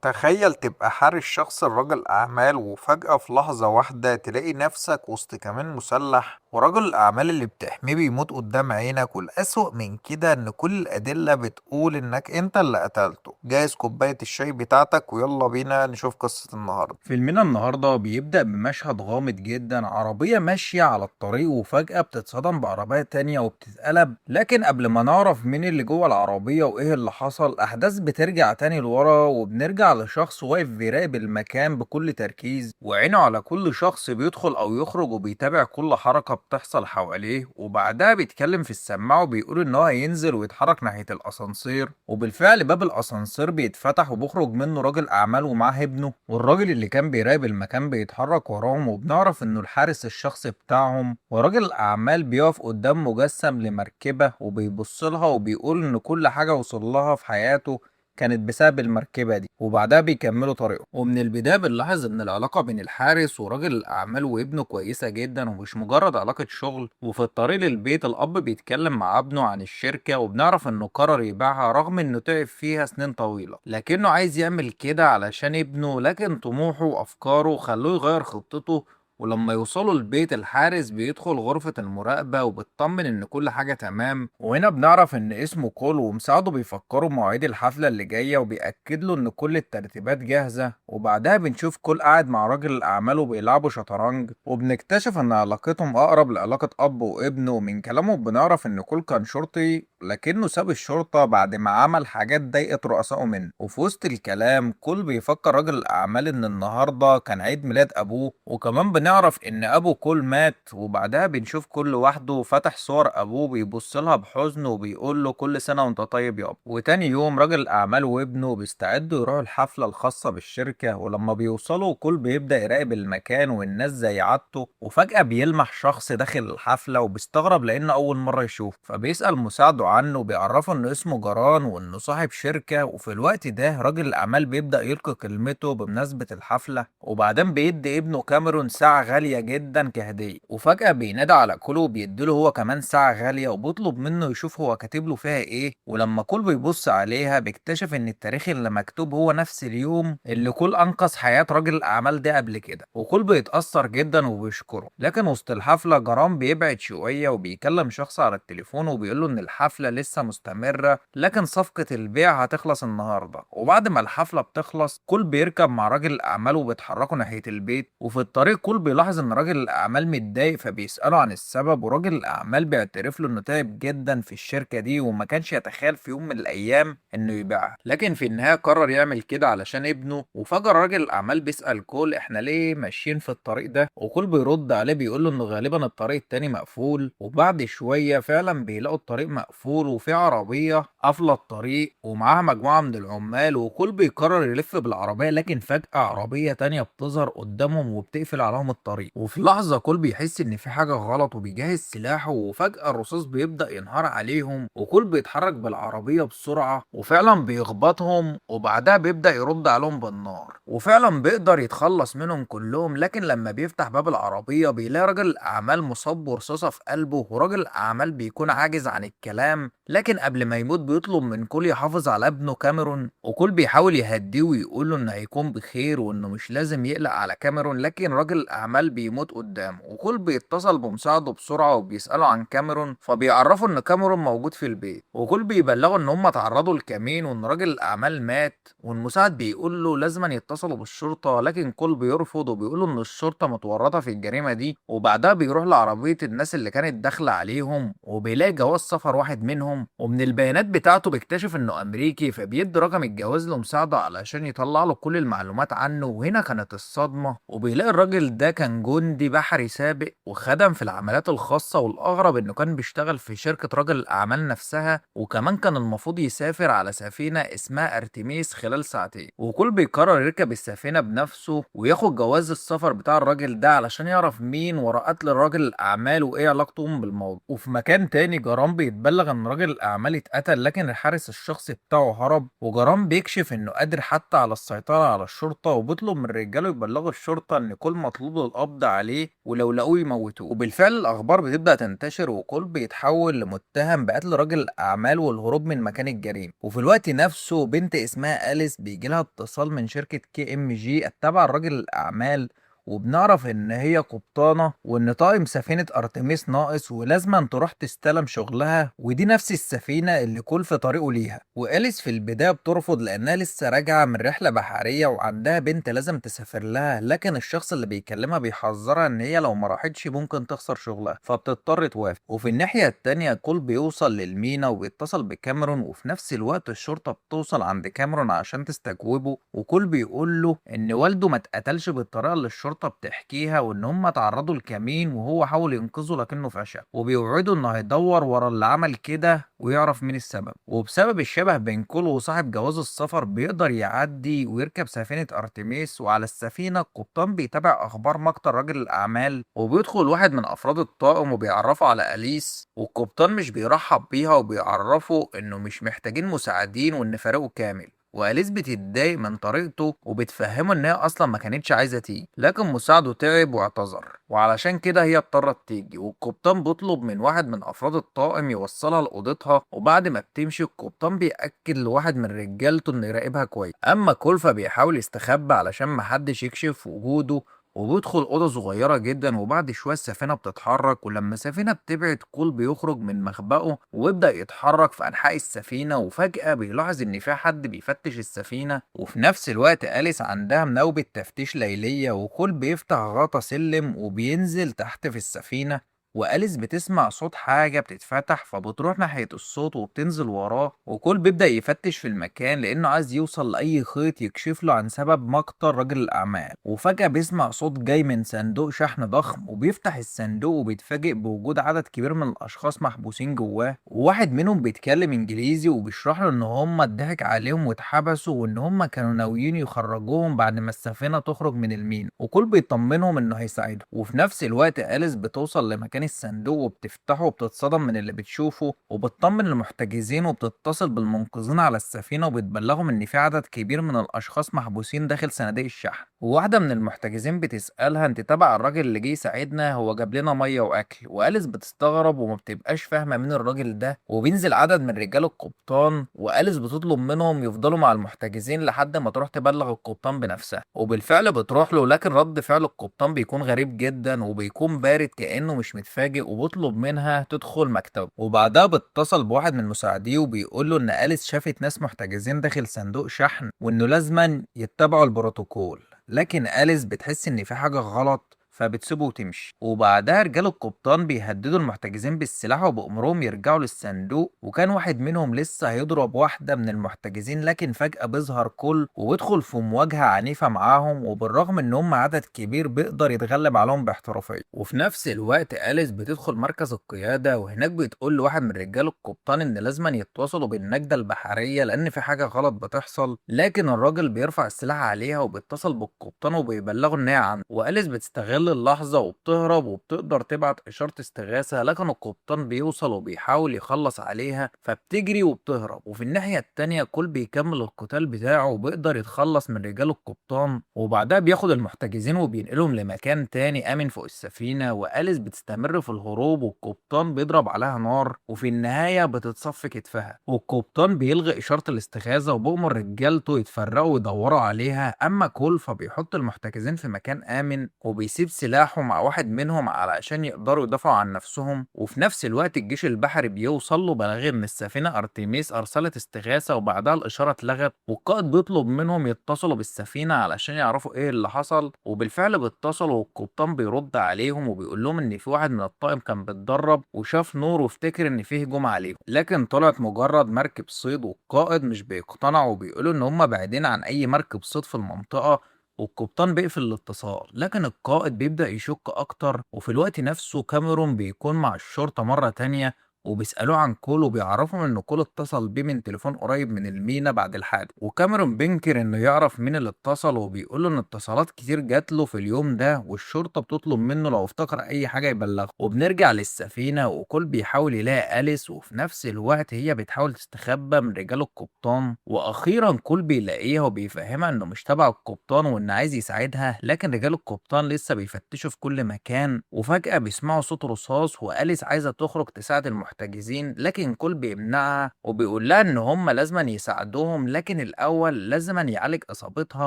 تخيل تبقى حارس شخص لرجل أعمال وفجأة في لحظة واحدة تلاقي نفسك وسط كمين مسلح ورجل الأعمال اللي بتحميه بيموت قدام عينك، والأسوأ من كده إن كل الأدلة بتقول إنك أنت اللي قتلته. جاهز كوباية الشاي بتاعتك ويلا بينا نشوف قصة النهاردة. فيلمنا النهاردة بيبدأ بمشهد غامض جدا. عربية ماشية على الطريق وفجأة بتتصدم بعربية تانية وبتتقلب، لكن قبل ما نعرف مين اللي جوه العربية وإيه اللي حصل، أحداث بترجع تاني لورا وبنرجع لشخص واقف بيراقب المكان بكل تركيز، وعينه على كل شخص بيدخل أو يخرج وبيتابع كل حركة بتحصل حواليه. وبعدها بيتكلم في السماعة وبيقول إن هو هينزل ويتحرك ناحية الأسانسير، وبالفعل باب الأسانسير بيتفتح وبيخرج منه راجل أعمال ومعاه ابنه، والراجل اللي كان بيراقب المكان بيتحرك وراهم، وبنعرف انه الحارس الشخصي بتاعهم. وراجل الاعمال بيقف قدام مجسم لمركبة وبيبص لها وبيقول ان كل حاجة وصل لها في حياته كانت بسبب المركبة دي، وبعدها بيكملوا طريقهم. ومن البداية بنلاحظ ان العلاقة بين الحارس وراجل الاعمال وابنه كويسة جدا ومش مجرد علاقة شغل. وفي الطريق للبيت الاب بيتكلم مع ابنه عن الشركة، وبنعرف انه قرر يبيعها رغم انه تعب فيها سنين طويلة، لكنه عايز يعمل كده علشان ابنه، لكن طموحه وافكاره خلوه يغير خطته. ولما يوصلوا البيت الحارس بيدخل غرفة المراقبة وبيطمن إن كل حاجة تمام، وهنا بنعرف إن اسمه كول ومساعده بيفكروا مواعيد الحفلة اللي جاية وبيأكد له إن كل الترتيبات جاهزة. وبعدها بنشوف كول قاعد مع راجل الأعمال وبيلعبوا شطرنج، وبنكتشف إن علاقتهم أقرب لعلاقة أب وابن. ومن كلامه بنعرف إن كول كان شرطي لكنه ساب الشرطة بعد ما عمل حاجات ضايقت رؤسائه منه. وفي وسط الكلام كول بيفكر راجل الأعمال إن النهاردة كان عيد ميلاد أبوه، وكمان بنعرف إن أبو كول مات. وبعدها بنشوف كول لوحده فتح صور أبوه بيبص لها بحزن وبيقول له كل سنة وأنت طيب يابا. وتاني يوم راجل الأعمال وابنه بيستعدوا يروحوا الحفلة الخاصة بالشركة، ولما بيوصلوا كول بيبدأ يراقب المكان والناس زي عادته، وفجأة بيلمح شخص داخل الحفلة وبيستغرب لأنه أول مرة يشوف، فبيسأل مساعده عنه بيعرفه إنه اسمه جران وإنه صاحب شركة. وفي الوقت ده راجل الأعمال بيبدأ يلقي كلمته بمناسبة الحفلة، وبعدين بيدي ابنه كاميرون ساعة غالية جدا كهدية. وفجأة بينادى على كول وبيديله هو كمان ساعة غالية وبيطلب منه يشوف هو كاتب له فيها إيه. ولما كول بيبص عليها بيكتشف إن التاريخ اللي مكتوب هو نفس اليوم اللي كول أنقذ حياة راجل الأعمال ده قبل كده. وكول بيتأثر جدا وبيشكره، لكن وسط الحفلة جرام بيبعد شوية وبيكلم شخص على التليفون وبيقول له إن الحفلة لسه مستمرة لكن صفقة البيع هتخلص النهاردة. وبعد ما الحفلة بتخلص كول بيركب مع راجل الأعمال وبيتحركوا ناحية البيت، وفي الطريق كول بيلاحظ إن راجل الأعمال متضايق فبيسأله عن السبب، وراجل الأعمال بيعترف له إنه تعب جدا في الشركة دي وما كانش يتخيل في يوم من الأيام إنه يبيعها، لكن في النهاية قرر يعمل كده علشان ابنه. وفجأة راجل الأعمال بيسأل كول إحنا ليه ماشيين في الطريق ده، وكول بيرد عليه بيقول له إنه غالبا الطريق التاني مقفول. وبعد شوية فعلا بيلاقوا الطريق مقفول وفي عربية قافلة الطريق ومعاها مجموعة من العمال، وكل بيقرر يلف بالعربية، لكن فجأة عربية تانية بتظهر قدامهم وبتقفل عليهم الطريق. وفي لحظة كل بيحس إن في حاجة غلط وبيجهز سلاحه، وفجأة الرصاص بيبدأ ينهار عليهم، وكل بيتحرك بالعربية بسرعة وفعلا بيخبطهم، وبعدها بيبدأ يرد عليهم بالنار وفعلا بيقدر يتخلص منهم كلهم. لكن لما بيفتح باب العربية بيلاقي راجل الأعمال مصاب برصاصة في قلبه، وراجل الأعمال بيكون عاجز عن الكلام، لكن قبل ما يموت بيطلب من كول يحافظ على ابنه كاميرون. وكول بيحاول يهديه ويقول له انه هيكون بخير وانه مش لازم يقلق على كاميرون، لكن راجل الاعمال بيموت قدامه. وكول بيتصل بمساعده بسرعه وبيساله عن كاميرون، فبيعرفوا ان كاميرون موجود في البيت. وكول بيبلغه ان هم تعرضوا لكمين وان راجل الاعمال مات، والمساعد بيقول له لازم يتصلوا بالشرطه، لكن كول بيرفض وبيقول له ان الشرطه متورطه في الجريمه دي. وبعدها بيروح لعربيه الناس اللي كانت داخله عليهم وبيلاقي جواز سفر واحد منهم، ومن البيانات بتاعته بيكتشف انه امريكي، فبيدي رقم الجواز لمساعده علشان يطلع له كل المعلومات عنه. وهنا كانت الصدمه، وبيلاقي الراجل ده كان جندي بحري سابق وخدم في العمليات الخاصه، والاغرب انه كان بيشتغل في شركه راجل الاعمال نفسها، وكمان كان المفروض يسافر على سفينه اسمها ارتميس خلال ساعتين. وكل بيقرر يركب السفينه بنفسه وياخد جواز السفر بتاع الراجل ده علشان يعرف مين وراء قتل الراجل الاعمال وايه علاقتهم بالموضوع. وفي مكان تاني جرام بيتبلغ ان راجل الاعمال اتقتل لكن الحارس الشخصي بتاعه هرب، وجرام بيكشف انه قادر حتى على السيطرة على الشرطة وبيطلب من رجاله يبلغوا الشرطة ان كل مطلوب يطلبوا القبض عليه ولو لقوه يموتوه. وبالفعل الأخبار بتبدأ تنتشر وكول بيتحول لمتهم بقتل راجل الأعمال والهروب من مكان الجريمة. وفي الوقت نفسه بنت اسمها أليس بيجيلها اتصال من شركة KMG التابعة لراجل الأعمال، وبنعرف ان هي قبطانة وان طاقم سفينة ارتميس ناقص ولازم تروح تستلم شغلها، ودي نفس السفينة اللي كول في طريقه ليها. وأليس في البداية بترفض لانها لسه راجعة من رحلة بحرية وعندها بنت لازم تسافر لها، لكن الشخص اللي بيكلمها بيحذرها ان هي لو ما راحتش ممكن تخسر شغلها فبتضطر توافق. وفي الناحية التانية كول بيوصل للمينا وبيتصل بكاميرون، وفي نفس الوقت الشرطة بتوصل عند كاميرون عشان تستجوبه، وكول بيقول له ان والده ما اتقتلش بالطريقة اللي الشرطة بتحكيها وان هم اتعرضوا لكمين وهو حاول ينقذه لكنه فشل، وبيوعده انه هيدور ورا اللي عمل كده ويعرف مين السبب. وبسبب الشبه بين كول وصاحب جواز السفر بيقدر يعدي ويركب سفينة ارتميس، وعلى السفينة القبطان بيتابع اخبار مقتل راجل الاعمال، وبيدخل واحد من افراد الطاقم وبيعرفه على أليس، والقبطان مش بيرحب بيها وبيعرفه انه مش محتاجين مساعدين وان فريقه كامل. وأليس بتتضايق من طريقته وبتفهمه ان هي اصلا ما كانتش عايزه تيجي، لكن مساعده تعب واعتذر وعلشان كده هي اضطرت تيجي. والقبطان بيطلب من واحد من افراد الطاقم يوصلها لاوضتها، وبعد ما بتمشي القبطان بيأكد لواحد من رجالته انه يراقبها كويس. اما كولفا بيحاول يستخبى علشان محدش يكشف وجوده، وبيدخل أوضة صغيرة جدا، وبعد شوية السفينة بتتحرك، ولما السفينة بتبعد كول بيخرج من مخبأه ويبدأ يتحرك في أنحاء السفينة، وفجأة بيلاحظ إن في حد بيفتش السفينة. وفي نفس الوقت أليس عندها نوبة تفتيش ليلية، وكول بيفتح غطا سلم وبينزل تحت في السفينة، وأليس بتسمع صوت حاجة بتتفتح فبتروح ناحية الصوت وبتنزل وراه. وكول بيبدأ يفتش في المكان لأنه عايز يوصل لأي خيط يكشف له عن سبب مقتل رجل الأعمال. وفجأة بيسمع صوت جاي من صندوق شحن ضخم، وبيفتح الصندوق وبيتفاجئ بوجود عدد كبير من الأشخاص محبوسين جواه، وواحد منهم بيتكلم إنجليزي وبيشرح له إن هم اتضحك عليهم واتحبسوا وإن هم كانوا ناويين يخرجوهم بعد ما السفينة تخرج من المينا. وكول بيطمنهم إنه هيساعدهم. وفي نفس الوقت أليس بتوصل لمكان الصندوق وبتفتحه وبتتصدم من اللي بتشوفه، وبتطمن المحتجزين وبتتصل بالمنقذين على السفينة وبتبلغهم ان في عدد كبير من الاشخاص محبوسين داخل صناديق الشحن. وواحدة من المحتجزين بتسألها انت تبع الراجل اللي جه يساعدنا، هو جاب لنا مية واكل. وأليس بتستغرب وما بتبقاش فاهمة مين الراجل ده، وبينزل عدد من رجال القبطان، وأليس بتطلب منهم يفضلوا مع المحتجزين لحد ما تروح تبلغ القبطان بنفسها. وبالفعل بتروح له، لكن رد فعل القبطان بيكون غريب جدا وبيكون بارد كأنه مش متفاجئ، وبيطلب منها تدخل مكتبه. وبعدها بيتصل بواحد من مساعديه وبيقول له ان أليس شافت ناس محتجزين داخل صندوق شحن وانه لازما يتبعوا البروتوكول، لكن أليس بتحس ان في حاجة غلط فبتسيبه وتمشي. وبعدها رجال القبطان بيهددوا المحتجزين بالسلاح وبأمرهم يرجعوا للصندوق، وكان واحد منهم لسه هيضرب واحدة من المحتجزين، لكن فجأة بيظهر كول وبيدخل في مواجهة عنيفة معاهم، وبالرغم ان هم عدد كبير بيقدر يتغلب عليهم باحترافية. وفي نفس الوقت أليس بتدخل مركز القيادة، وهناك بتقول لواحد من رجال القبطان ان لازم يتواصلوا بالنجدة البحرية لان في حاجة غلط بتحصل، لكن الراجل بيرفع السلاح عليها وبيتصل بالقبطان وبيبلغه ان هي عنده. وأليس بتستغل اللحظة وبتهرب وبتقدر تبعت إشارة استغاثة، لكن القبطان بيوصل وبيحاول يخلص عليها فبتجري وبتهرب. وفي الناحية التانية كول بيكمل القتال بتاعه وبيقدر يتخلص من رجال القبطان، وبعدها بياخد المحتجزين وبينقلهم لمكان تاني آمن فوق السفينة. وأليس بتستمر في الهروب والقبطان بيضرب عليها نار، وفي النهاية بتتصفي كتفها، والقبطان بيلغي إشارة الاستغاثة وبأمر رجالته يتفرقوا ويدوروا عليها. أما كول فبيحط المحتجزين في مكان آمن وبيسيب سلاحه مع واحد منهم علشان يقدروا يدافعوا عن نفسهم. وفي نفس الوقت الجيش البحري بيوصل له بلاغ ان السفينة ارتيميس ارسلت استغاثة وبعدها الاشارة اتلغت، والقائد بيطلب منهم يتصلوا بالسفينة علشان يعرفوا ايه اللي حصل. وبالفعل بيتصلوا والقبطان بيرد عليهم وبيقول لهم ان في واحد من الطاقم كان بيتدرب وشاف نور وافتكر ان فيه هجوم عليهم، لكن طلعت مجرد مركب صيد. والقائد مش بيقتنع وبيقولوا ان هم بعيدين عن اي مركب صيد في المنطقة، والقبطان بيقفل الاتصال. لكن القائد بيبدأ يشك أكتر، وفي الوقت نفسه كاميرون بيكون مع الشرطة مرة تانية وبيسألوه عن كول وبيعرفهم إن كول اتصل بيه من تليفون قريب من المينا بعد الحادث. وكاميرون بينكر إنه يعرف مين اللي اتصل وبيقول له إن اتصالات كتير جات له في اليوم ده والشرطة بتطلب منه لو افتكر أي حاجة يبلغه. وبنرجع للسفينة وكول بيحاول يلاقي أليس وفي نفس الوقت هي بتحاول تستخبى من رجال القبطان. وأخيرا كول بيلاقيها وبيفهمها إنه مش تبع القبطان وإن عايز يساعدها، لكن رجال القبطان لسه بيفتشوا في كل مكان. وفجأة بيسمعوا صوت رصاص وأليس عايزة تخرج تساعد المحتجزين، لكن كول بيمنعها وبيقول لها إن هما لازما يساعدوهم، لكن الأول لازما يعالج إصابتها.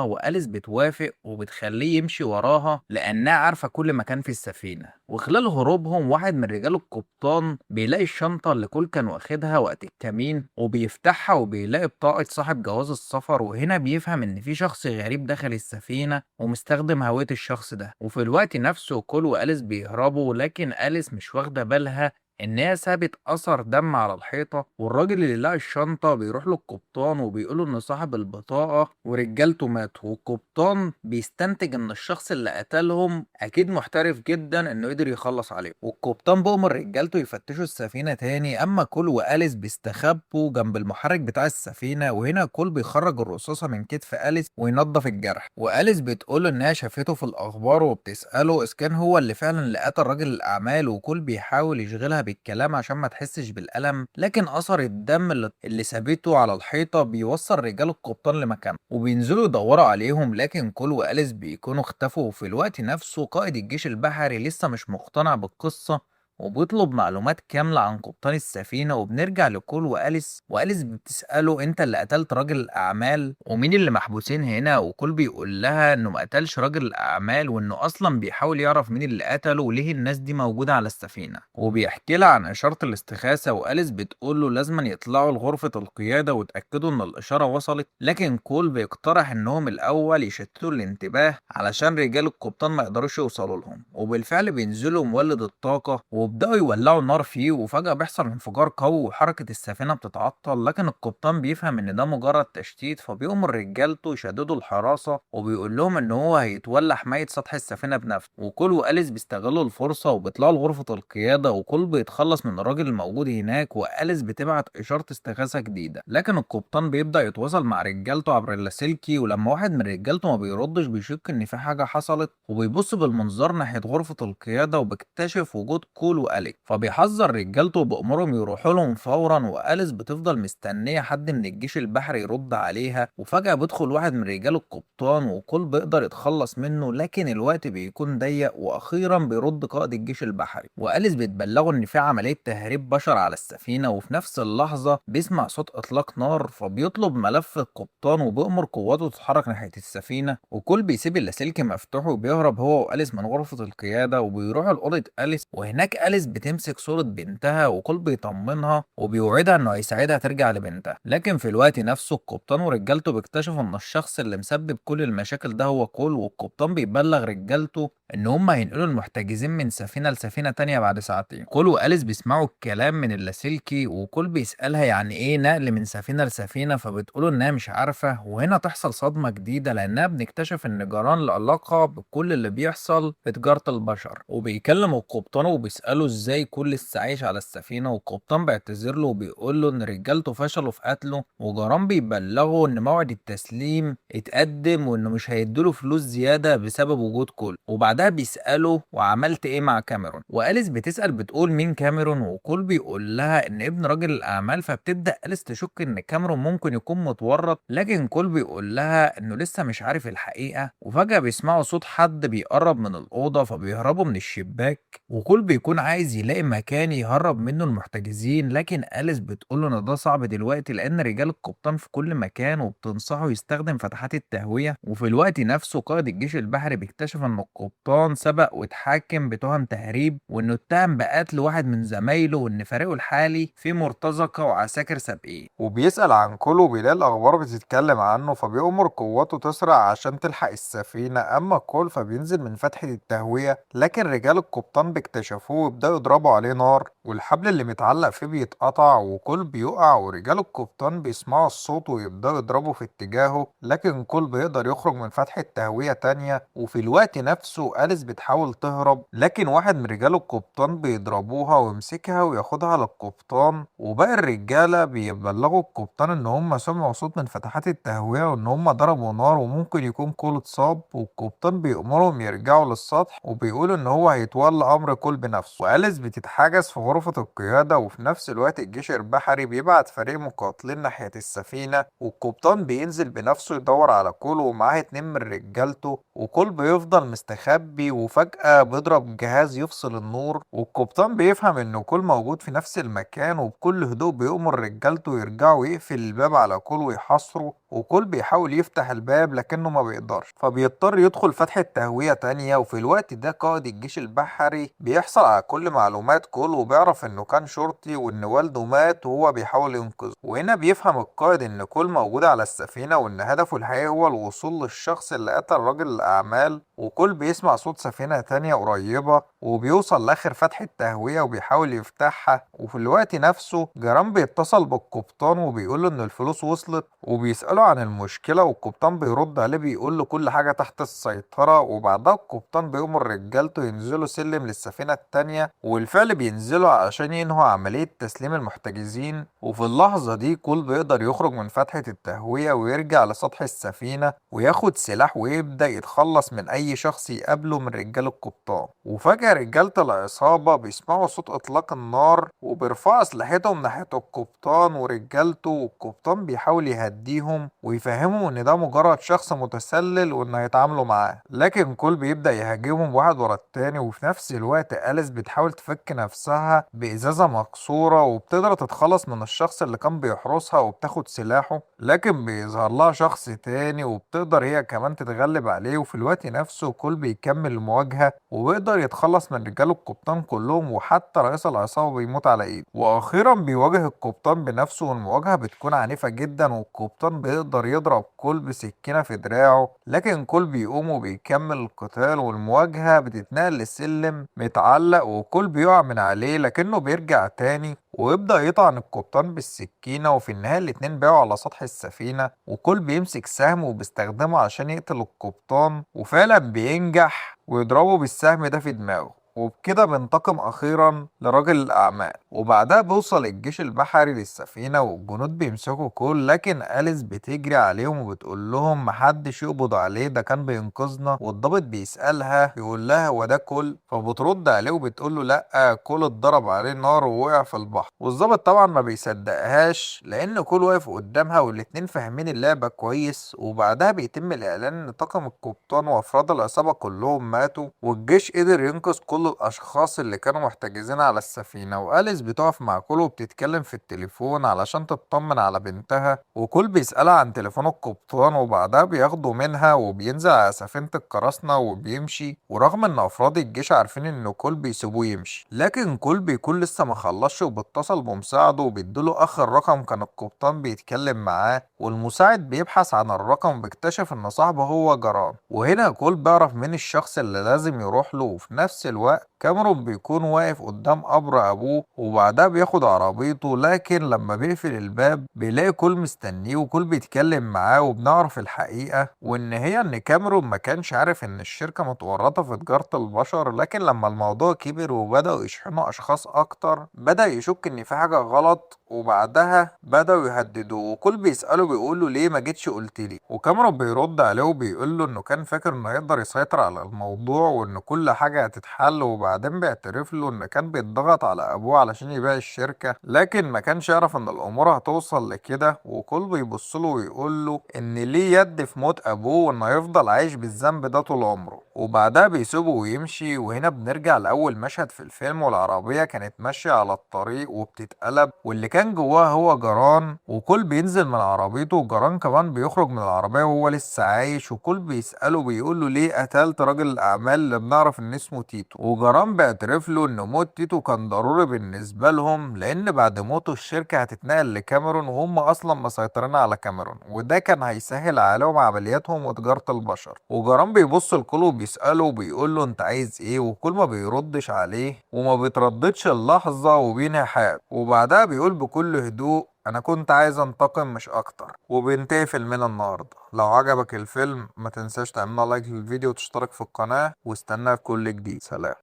وأليس بتوافق وبتخليه يمشي وراها لأنها عارفة كل مكان في السفينة. وخلال هروبهم واحد من رجال القبطان بيلاقي الشنطة اللي كول كان واخدها وقت الكمين وبيفتحها وبيلاقي بطاقة صاحب جواز السفر. وهنا بيفهم إن في شخص غريب دخل السفينة ومستخدم هوية الشخص ده. وفي الوقت نفسه كول وأليس بيهربوا، لكن أليس مش واخدة بالها إنها سابت أثر دم على الحيطة. والراجل اللي لقى الشنطة بيروح للقبطان وبيقوله إن صاحب البطاقة ورجالته ماتوا. والقبطان بيستنتج إن الشخص اللي قتلهم أكيد محترف جدا إنه قدر يخلص عليه. والقبطان بأمر رجالته يفتشوا السفينة تاني، أما كول وأليس بيستخبوا جنب المحرك بتاع السفينة. وهنا كول بيخرج الرصاصة من كتف أليس وينظف الجرح. وأليس بتقوله إنها شافته في الأخبار وبتسأله إذا كان هو اللي فعلا اللي قتل راجل الأعمال. وكول بيحاول يشغلها بالكلام عشان ما تحسش بالألم، لكن أثر الدم اللي سابته على الحيطة بيوصل رجال القبطان لمكانه وبينزلوا يدوروا عليهم، لكن كول وأليس بيكونوا اختفوا. وفي الوقت نفسه قائد الجيش البحري لسه مش مقتنع بالقصة وبيطلب معلومات كاملة عن قبطان السفينة. وبنرجع لكول وأليس بتسأله انت اللي قتلت راجل الأعمال ومين اللي محبوسين هنا. وكول بيقول لها انه ما قتلش راجل الأعمال وانه اصلا بيحاول يعرف مين اللي قتله وليه الناس دي موجودة على السفينة. وبيحكي لها عن إشارة الاستغاثة وأليس بتقول له لازما يطلعوا لغرفة القيادة ويتأكدوا ان الإشارة وصلت، لكن كول بيقترح انهم الأول يشتتوا الانتباه علشان رجال القبطان ما يقدروش يوصلوا لهم. وبالفعل بينزلوا مولد الطاقة وبدأوا يولعوا النار فيه، وفجأة بيحصل انفجار قوي وحركة السفينة بتتعطل. لكن القبطان بيفهم إن ده مجرد تشتيت فبيأمر رجالته يشددوا الحراسة وبيقول لهم إن هو هيتولى حماية سطح السفينة بنفسه. وكول وأليس بيستغلوا الفرصة وبيطلعوا لغرفة القيادة وكول بيتخلص من الراجل الموجود هناك وأليس بتبعت إشارة استغاثة جديدة. لكن القبطان بيبدأ يتواصل مع رجالته عبر اللاسلكي، ولما واحد من رجالته ما بيردش بيشك إن في حاجة حصلت وبيبص بالمنظار ناحية غرفة القيادة وبيكتشف وجود كول وأليس. فبيحذر رجالته وبأمرهم يروحوا لهم فورا. وأليس بتفضل مستنية حد من الجيش البحري يرد عليها، وفجأة بيدخل واحد من رجال القبطان وكول بيقدر يتخلص منه، لكن الوقت بيكون ضيق. وأخيرا بيرد قائد الجيش البحري وأليس بتبلغه إن في عملية تهريب بشر على السفينة. وفي نفس اللحظة بيسمع صوت إطلاق نار فبيطلب ملف القبطان وبيأمر قواته تتحرك ناحية السفينة. وكول بيسيب اللاسلكي مفتوح وبيهرب هو وأليس من غرفة القيادة وبيروحوا لأوضة أليس. وهناك أليس بتمسك صورة بنتها وكول بيطمنها وبيوعدها إنه هيساعدها ترجع لبنتها. لكن في الوقت نفسه القبطان ورجالته بيكتشفوا إن الشخص اللي مسبب كل المشاكل ده هو كول. والقبطان بيبلغ رجالته إن هم هينقلوا المحتجزين من سفينة لسفينة تانية بعد ساعتين. كول وأليس بيسمعوا الكلام من اللاسلكي وكول بيسألها يعني إيه نقل من سفينة لسفينة فبتقوله إنها مش عارفة. وهنا تحصل صدمة جديدة لأنها بنكتشف إن جران له علاقة بكل اللي بيحصل في تجارة البشر. وبيكلم القبطان وبيسأله إزاي كل لسه عايش على السفينة. والقبطان بيعتذر له وبيقول له إن رجالته فشلوا في قتله. وجران بيبلغه إن موعد التسليم اتقدم وإنه مش هيدوله فلوس زيادة بسبب وجود كول. وبعدها بيسأله وعملت إيه مع كاميرون. وأليس بتسأل بتقول مين كاميرون، وكول بيقول لها إن ابن راجل الأعمال. فبتبدأ أليس تشك إن كاميرون ممكن يكون متورط، لكن كول بيقول لها إنه لسه مش عارف الحقيقة. وفجأة بيسمعوا صوت حد بيقرب من الأوضة فبيهربوا من الشباك. وكول بيكون عايز يلاقي مكان يهرب منه المحتجزين، لكن أليس بتقوله إن ده صعب دلوقتي لأن رجال القبطان في كل مكان وبتنصحه يستخدم فتحات التهوية. وفي الوقت نفسه قائد الجيش البحري بيكتشف إن القبطان سبق واتحاكم بتهم تهريب وإنه اتهم بقتل واحد من زمايله وإن فريقه الحالي فيه مرتزقة وعساكر سابقين. وبيسأل عن كول وبيلاقي الأخبار بتتكلم عنه فبيأمر قواته تسرع عشان تلحق السفينة. أما كول فبينزل من فتحة التهوية، لكن رجال القبطان بيكتشفوه ويبدأوا يضربوا عليه نار، والحبل اللي متعلق فيه بيتقطع، وكل بيقع، ورجال القبطان بيسمعوا الصوت ويبدأوا يضربوا في اتجاهه، لكن كل بيقدر يخرج من فتحة تهوية تانية. وفي الوقت نفسه أليس بتحاول تهرب، لكن واحد من رجال القبطان بيضربوها ويمسكها وياخدها للقبطان، وباقي الرجالة بيبلغوا القبطان إن هم سمعوا صوت من فتحات التهوية وإن هم ضربوا نار وممكن يكون كل اتصاب، والقبطان بيأمرهم يرجعوا للسطح وبيقولوا إن هو هيتولى أمر كل بنفسه. وأليس بتتحجز في غرفة القيادة، وفي نفس الوقت الجيش البحري بيبعت فريق مقاتلين ناحية السفينة، والقبطان بينزل بنفسه يدور على كول ومعاه اتنين من رجالته، وكول بيفضل مستخبي، وفجأة بيضرب جهاز يفصل النور، والقبطان بيفهم إن كول موجود في نفس المكان، وبكل هدوء بيأمر رجالته يرجعوا ويقفل الباب على كول ويحاصره، وكول بيحاول يفتح الباب لكنه ما بيقدرش، فبيضطر يدخل فتحة تهوية تانية. وفي الوقت ده قائد الجيش البحري بيحصل على كل معلومات كول، وبيعرف انه كان شرطي وان والده مات وهو بيحاول ينقذه. وهنا بيفهم القائد ان كول موجود على السفينة وان هدفه الحقيقي هو الوصول للشخص اللي قتل رجل الأعمال. وكول بيسمع صوت سفينة تانية قريبة وبيوصل لآخر فتحة تهوية وبيحاول يفتحها. وفي الوقت نفسه جرام بيتصل بالقبطان وبيقوله إن الفلوس وصلت، وبيسأله عن المشكلة، والقبطان بيرد عليه بيقول له كل حاجة تحت السيطرة. وبعدها القبطان بيأمر رجالته ينزلوا سلم للسفينة التانية، وبالفعل بينزلوا عشان ينهوا عملية تسليم المحتجزين. وفي اللحظة دي كول بيقدر يخرج من فتحة التهوية ويرجع لسطح السفينة وياخد سلاح ويبدأ يتخلص من أي شخص يقابله من رجال القبطان. وفجأة رجالة العصابة بيسمعوا صوت إطلاق النار وبيرفعوا أسلحتهم ناحية القبطان ورجالته، والقبطان بيحاول يهديهم ويفهمهم إن ده مجرد شخص متسلل وإن هيتعاملوا معاه، لكن كول بيبدأ يهاجمهم واحد ورا التاني. وفي نفس الوقت أليس بتحاول تفك نفسها بإزازة مكسورة وبتقدر تتخلص من الشخص اللي كان بيحرسها وبتاخد سلاحه، لكن بيظهر لها شخص تاني وبتقدر هي كمان تتغلب عليه. وفي الوقت نفسه كول بيكمل المواجهة وبيقدر يتخلص من رجال القبطان كلهم، وحتى رئيس العصابة بيموت على ايده. واخيرا بيواجه القبطان بنفسه، والمواجهة بتكون عنيفة جدا، والقبطان بيقدر يضرب كول بسكينة في دراعه، لكن كول بيقوم وبيكمل القتال، والمواجهة بتتنقل لسلم متعلق وكول بيقع من عليه لكنه بيرجع تاني ويبدأ يطعن القبطان بالسكينة. وفي النهاية الاتنين بيقعوا على سطح السفينة، وكل بيمسك سهم وبيستخدمه عشان يقتل القبطان، وفعلا بينجح ويضربه بالسهم ده في دماغه. وبكده بينتقم أخيرا لرجل الأعمال. وبعدها بيوصل الجيش البحري للسفينة والجنود بيمسكوا كول، لكن أليس بتجري عليهم وبتقول لهم محدش يقبض عليه، ده كان بينقذنا. والضابط بيسألها بيقول لها هو ده كول؟ فبترد عليه وبتقول له لأ، كول اتضرب عليه نار ووقع في البحر. والضابط طبعا ما بيصدقهاش لأن كول واقف قدامها والاتنين فاهمين اللعبة كويس. وبعدها بيتم الإعلان إن طاقم القبطان وأفراد العصابة كلهم ماتوا، والجيش قدر ينقذ كل الأشخاص اللي كانوا محتجزين على السفينة. وأليس بتقف مع كول وبتتكلم في التليفون علشان تطمن على بنتها، وكول بيسألها عن تليفون القبطان، وبعدها بياخدوا منها وبينزل على سفينة القراصنة وبيمشي. ورغم إن أفراد الجيش عارفين إن كول بيسيبوه يمشي، لكن كول بيكون لسه ما خلصش وبيتصل بمساعده وبيديله آخر رقم كان القبطان بيتكلم معاه. والمساعد بيبحث عن الرقم وبيكتشف إن صاحبه هو جرام. وهنا كول بيعرف مين الشخص اللي لازم يروح له. وفي نفس الوقت كاميرون بيكون واقف قدام قبر أبوه، وبعدها بياخد عربيته، لكن لما بيقفل الباب بيلاقي كول مستنيه وكول بيتكلم معاه، وبنعرف الحقيقة وإن هي إن كاميرون ما كانش عارف إن الشركة متورطة في تجارة البشر، لكن لما الموضوع كبر وبدأوا يشحنوا أشخاص أكتر بدأ يشك إن في حاجة غلط، وبعدها بدأوا يهددوه. وكل بيسأله بيقوله ليه ما جيتش قلتلي، وكاميرون بيرد عليه وبيقول له إنه كان فاكر إنه يقدر يسيطر على الموضوع وإن كل حاجة هتتحل. وبعدين بيعترف له إن كان بيتضغط على أبوه علشان يبيع الشركة، لكن ما كانش يعرف إن الأمور هتوصل لكده. وكل بيبص له ويقول له إن ليه يد في موت أبوه وإنه يفضل عايش بالذنب ده طول عمره. وبعدها بيسيبه ويمشي. وهنا بنرجع لأول مشهد في الفيلم، والعربية كانت ماشية على الطريق وبتتقلب، واللي كان جواها هو جران. وكل بينزل من عربيته، وجران كمان بيخرج من العربية وهو لسه عايش. وكل بيسأله بيقول له ليه قتلت راجل الأعمال اللي بنعرف إن اسمه تيتو. وجران بيعترف له إن موت تيتو كان ضروري بالنسبة لهم، لأن بعد موته الشركة هتتنقل لكاميرون وهم أصلا مسيطرين على كاميرون، وده كان هيسهل عليهم عملياتهم وتجارة البشر. وجران بيبص لكل بيسأله وبيقوله انت عايز ايه، وكل ما بيردش عليه وما بيترددش اللحظة وبينهي حياته، وبعدها بيقول بكل هدوء انا كنت عايز انتقم مش اكتر، وبينتهي فيلمنا النهاردة. لو عجبك الفيلم ما تنساش تعملنا لايك للفيديو وتشترك في القناة، واستناك في كل جديد. سلام.